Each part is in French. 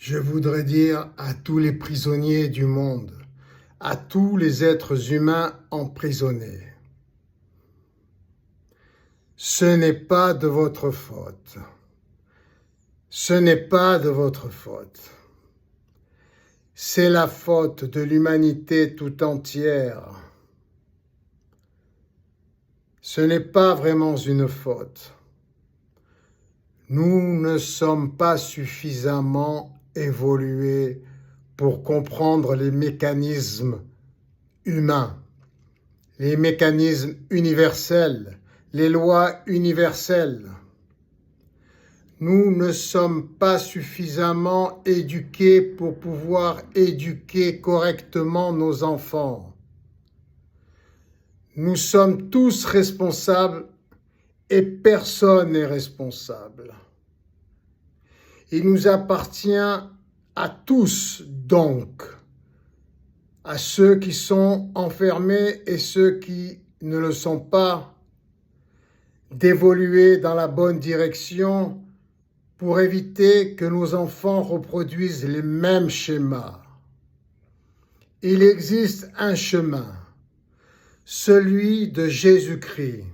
Je voudrais dire à tous les prisonniers du monde, à tous les êtres humains emprisonnés, ce n'est pas de votre faute. Ce n'est pas de votre faute. C'est la faute de l'humanité tout entière. Ce n'est pas vraiment une faute. Nous ne sommes pas suffisamment évolués pour comprendre les mécanismes humains, les mécanismes universels, les lois universelles. Nous ne sommes pas suffisamment éduqués pour pouvoir éduquer correctement nos enfants. Nous sommes tous responsables et personne n'est responsable. Il nous appartient à tous donc, à ceux qui sont enfermés et ceux qui ne le sont pas, d'évoluer dans la bonne direction pour éviter que nos enfants reproduisent les mêmes schémas. Il existe un chemin, celui de Jésus-Christ,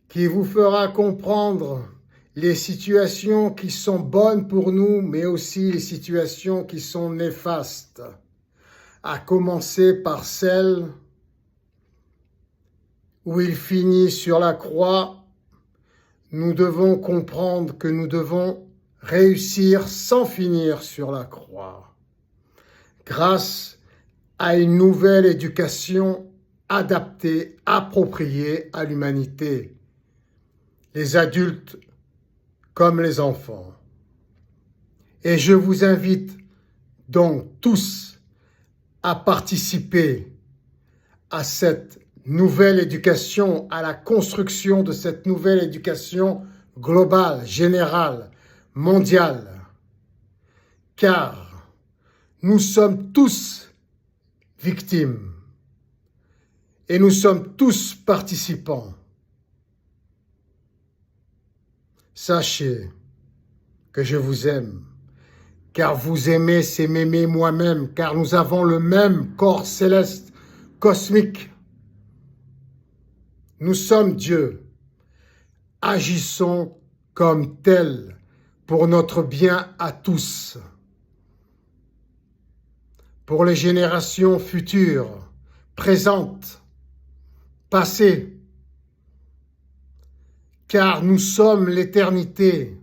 qui vous fera comprendre les situations qui sont bonnes pour nous, mais aussi les situations qui sont néfastes, à commencer par celle où il finit sur la croix. Nous devons comprendre que nous devons réussir sans finir sur la croix, grâce à une nouvelle éducation adaptée, appropriée à l'humanité, les adultes comme les enfants. Et je vous invite donc tous à participer à cette nouvelle éducation, à la construction de cette nouvelle éducation globale, générale, mondiale. Car nous sommes tous victimes et nous sommes tous participants. Sachez que je vous aime, car vous aimez, c'est m'aimer moi-même, car nous avons le même corps céleste, cosmique. Nous sommes Dieu. Agissons comme tels pour notre bien à tous, pour les générations futures, présentes, passées, car nous sommes l'éternité.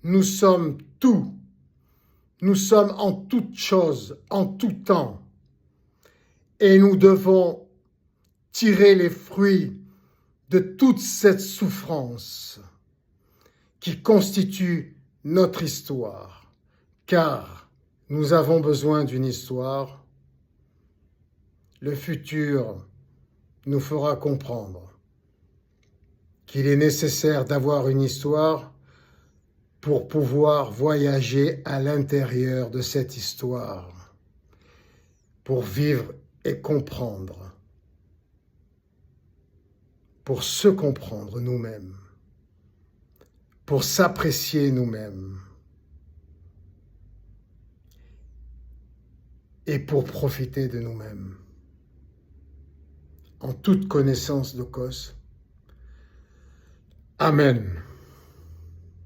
Nous sommes tout. Nous sommes en toutes choses, en tout temps. Et nous devons tirer les fruits de toute cette souffrance qui constitue notre histoire, car nous avons besoin d'une histoire. Le futur nous fera comprendre qu'il est nécessaire d'avoir une histoire pour pouvoir voyager à l'intérieur de cette histoire, pour vivre et comprendre, pour se comprendre nous-mêmes, pour s'apprécier nous-mêmes et pour profiter de nous-mêmes en toute connaissance de cause. Amen.